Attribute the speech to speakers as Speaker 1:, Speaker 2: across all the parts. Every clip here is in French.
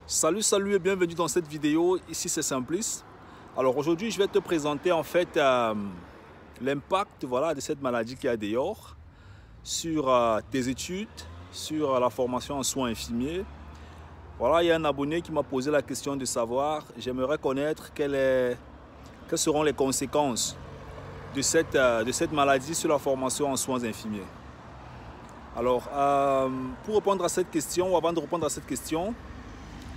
Speaker 1: Salut et bienvenue dans cette vidéo. Ici c'est Simplice. Alors aujourd'hui je vais te présenter en fait l'impact de cette maladie qui a dehors sur tes études, sur la formation en soins infirmiers. Voilà, il y a un abonné qui m'a posé la question de savoir, j'aimerais connaître quelles seront les conséquences de cette maladie sur la formation en soins infirmiers. Alors pour répondre à cette question, ou avant de répondre à cette question,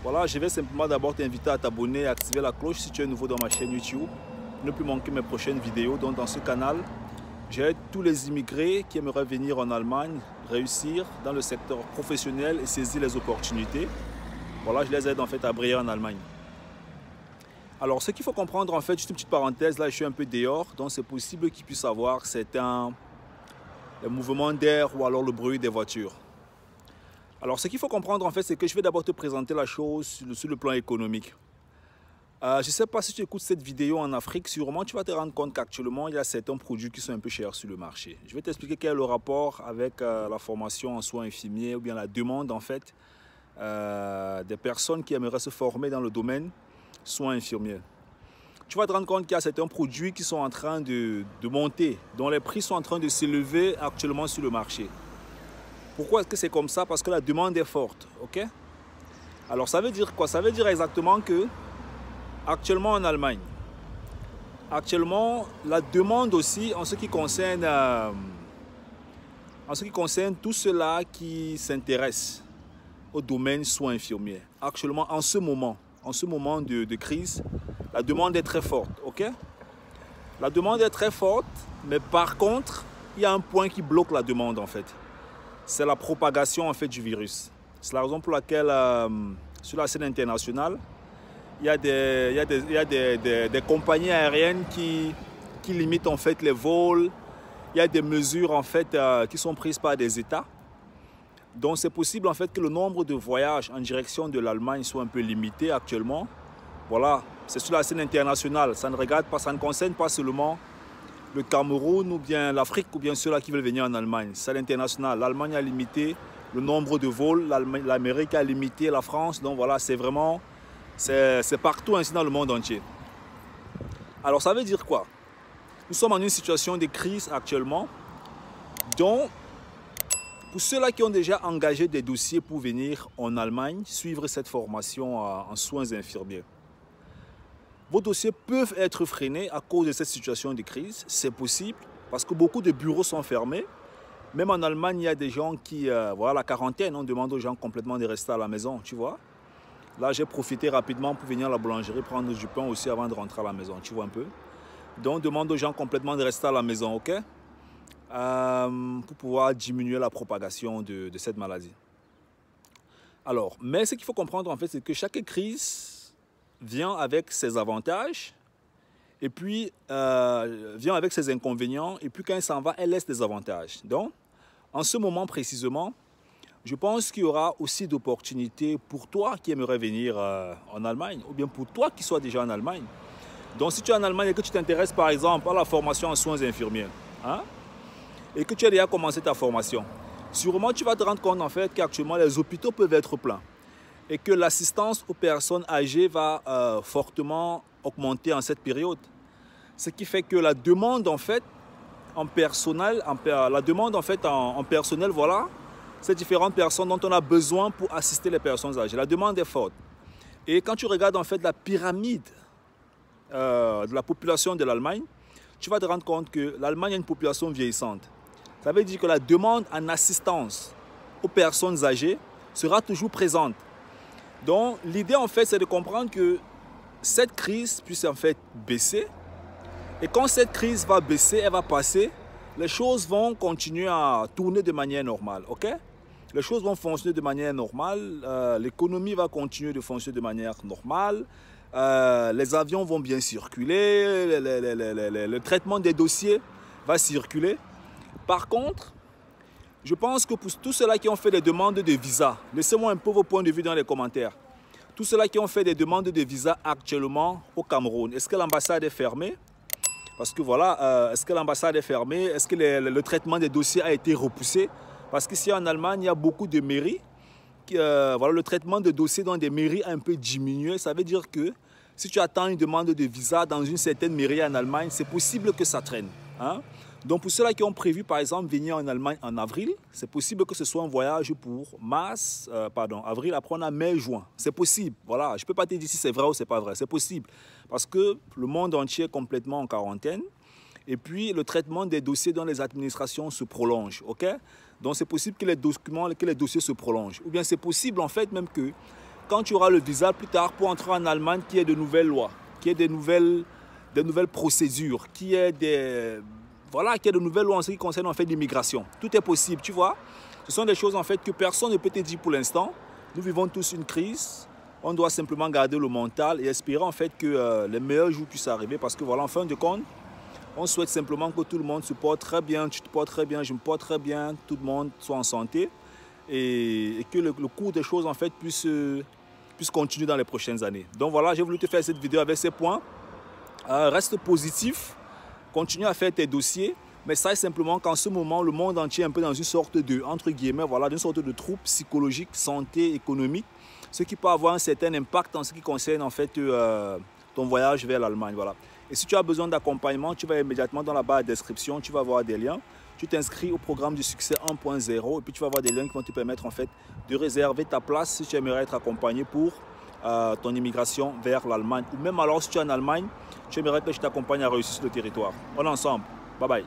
Speaker 1: voilà, je vais simplement d'abord t'inviter à t'abonner et à activer la cloche si tu es nouveau dans ma chaîne YouTube. Ne plus manquer mes prochaines vidéos. Donc dans ce canal, j'aide tous les immigrés qui aimeraient venir en Allemagne, réussir dans le secteur professionnel et saisir les opportunités. Voilà, je les aide en fait à briller en Allemagne. Alors ce qu'il faut comprendre en fait, juste une petite parenthèse, là je suis un peu dehors, donc c'est possible qu'il puisse avoir certains mouvements d'air ou alors le bruit des voitures. Alors ce qu'il faut comprendre en fait, c'est que je vais d'abord te présenter la chose sur le plan économique. Je ne sais pas si tu écoutes cette vidéo en Afrique, sûrement tu vas te rendre compte qu'actuellement il y a certains produits qui sont un peu chers sur le marché. Je vais t'expliquer quel est le rapport avec la formation en soins infirmiers ou bien la demande en fait des personnes qui aimeraient se former dans le domaine soins infirmiers. Tu vas te rendre compte qu'il y a certains produits qui sont en train de monter, dont les prix sont en train de s'élever actuellement sur le marché. Pourquoi est-ce que c'est comme ça? Parce que la demande est forte, ok? Alors ça veut dire quoi? Ça veut dire exactement que actuellement en Allemagne, actuellement la demande aussi en ce qui concerne tout cela qui s'intéresse au domaine soins infirmiers. Actuellement en ce moment de crise, la demande est très forte, ok? La demande est très forte, mais par contre, il y a un point qui bloque la demande en fait. C'est la propagation en fait du virus. C'est la raison pour laquelle sur la scène internationale, il y a des compagnies aériennes qui limitent en fait les vols. Il y a des mesures en fait qui sont prises par des États. Donc c'est possible en fait que le nombre de voyages en direction de l'Allemagne soit un peu limité actuellement. Voilà, c'est sur la scène internationale. Ça ne concerne pas seulement le Cameroun ou bien l'Afrique ou bien ceux-là qui veulent venir en Allemagne. C'est à l'international. L'Allemagne a limité le nombre de vols, l'Amérique a limité la France. Donc voilà, c'est partout ainsi dans le monde entier. Alors ça veut dire quoi? Nous sommes en une situation de crise actuellement. Donc, pour ceux-là qui ont déjà engagé des dossiers pour venir en Allemagne, suivre cette formation en soins infirmiers, vos dossiers peuvent être freinés à cause de cette situation de crise. C'est possible parce que beaucoup de bureaux sont fermés. Même en Allemagne, il y a des gens qui, voilà la quarantaine, on demande aux gens complètement de rester à la maison, tu vois. Là, j'ai profité rapidement pour venir à la boulangerie, prendre du pain aussi avant de rentrer à la maison, tu vois un peu. Donc, on demande aux gens complètement de rester à la maison, ok? Pour pouvoir diminuer la propagation de cette maladie. Alors, mais ce qu'il faut comprendre en fait, c'est que chaque crise vient avec ses avantages et puis vient avec ses inconvénients, et puis quand elle s'en va, elle laisse des avantages. Donc, en ce moment précisément, je pense qu'il y aura aussi d'opportunités pour toi qui aimerais venir en Allemagne, ou bien pour toi qui sois déjà en Allemagne. Donc, si tu es en Allemagne et que tu t'intéresses par exemple à la formation en soins infirmiers, hein, et que tu as déjà commencé ta formation, sûrement tu vas te rendre compte en fait qu'actuellement les hôpitaux peuvent être pleins et que l'assistance aux personnes âgées va fortement augmenter en cette période. Ce qui fait que la demande en fait en personnel, voilà, ces différentes personnes dont on a besoin pour assister les personnes âgées. La demande est forte. Et quand tu regardes en fait la pyramide de la population de l'Allemagne, tu vas te rendre compte que l'Allemagne a une population vieillissante. Ça veut dire que la demande en assistance aux personnes âgées sera toujours présente. Donc l'idée en fait c'est de comprendre que cette crise puisse en fait baisser, et quand cette crise va baisser, elle va passer, les choses vont continuer à tourner de manière normale, ok? Les choses vont fonctionner de manière normale, l'économie va continuer de fonctionner de manière normale, les avions vont bien circuler, le traitement des dossiers va circuler. Par contre, je pense que pour tous ceux-là qui ont fait des demandes de visa, laissez-moi un peu vos points de vue dans les commentaires. Tous ceux-là qui ont fait des demandes de visa actuellement au Cameroun, est-ce que l'ambassade est fermée? Parce que voilà, est-ce que l'ambassade est fermée? Est-ce que le traitement des dossiers a été repoussé? Parce qu'ici en Allemagne, il y a beaucoup de mairies voilà, le traitement de dossiers dans des mairies a un peu diminué. Ça veut dire que si tu attends une demande de visa dans une certaine mairie en Allemagne, c'est possible que ça traîne. Hein? Donc pour ceux-là qui ont prévu par exemple venir en Allemagne en avril, c'est possible que ce soit un voyage pour avril, après on a mai, juin. C'est possible, voilà. Je ne peux pas te dire si c'est vrai ou c'est pas vrai, c'est possible. Parce que le monde entier est complètement en quarantaine. Et puis le traitement des dossiers dans les administrations se prolonge, ok? Donc c'est possible que les dossiers se prolongent. Ou bien c'est possible en fait même que quand tu auras le visa plus tard pour entrer en Allemagne, qu'il y ait de nouvelles lois, qu'il y ait des nouvelles procédures, qu'il y ait de nouvelles lois en ce qui concerne en fait l'immigration. Tout est possible, tu vois. Ce sont des choses en fait que personne ne peut te dire pour l'instant. Nous vivons tous une crise. On doit simplement garder le mental et espérer en fait que les meilleurs jours puissent arriver parce que voilà, en fin de compte, on souhaite simplement que tout le monde se porte très bien, tu te portes très bien, je me porte très bien, tout le monde soit en santé et que le cours des choses en fait puisse continuer dans les prochaines années. Donc voilà, j'ai voulu te faire cette vidéo avec ces points. Reste positif, continue à faire tes dossiers, mais sache simplement qu'en ce moment, le monde entier est un peu dans une sorte de, entre guillemets, voilà, d'une sorte de trouble psychologique, santé, économique, ce qui peut avoir un certain impact en ce qui concerne en fait ton voyage vers l'Allemagne. Voilà. Et si tu as besoin d'accompagnement, tu vas immédiatement dans la barre de description, tu vas voir des liens. Tu t'inscris au programme du succès 1.0 et puis tu vas voir des liens qui vont te permettre en fait de réserver ta place si tu aimerais être accompagné pour ton immigration vers l'Allemagne. Ou même alors si tu es en Allemagne, tu aimerais que je t'accompagne à réussir sur le territoire. On est ensemble. Bye bye.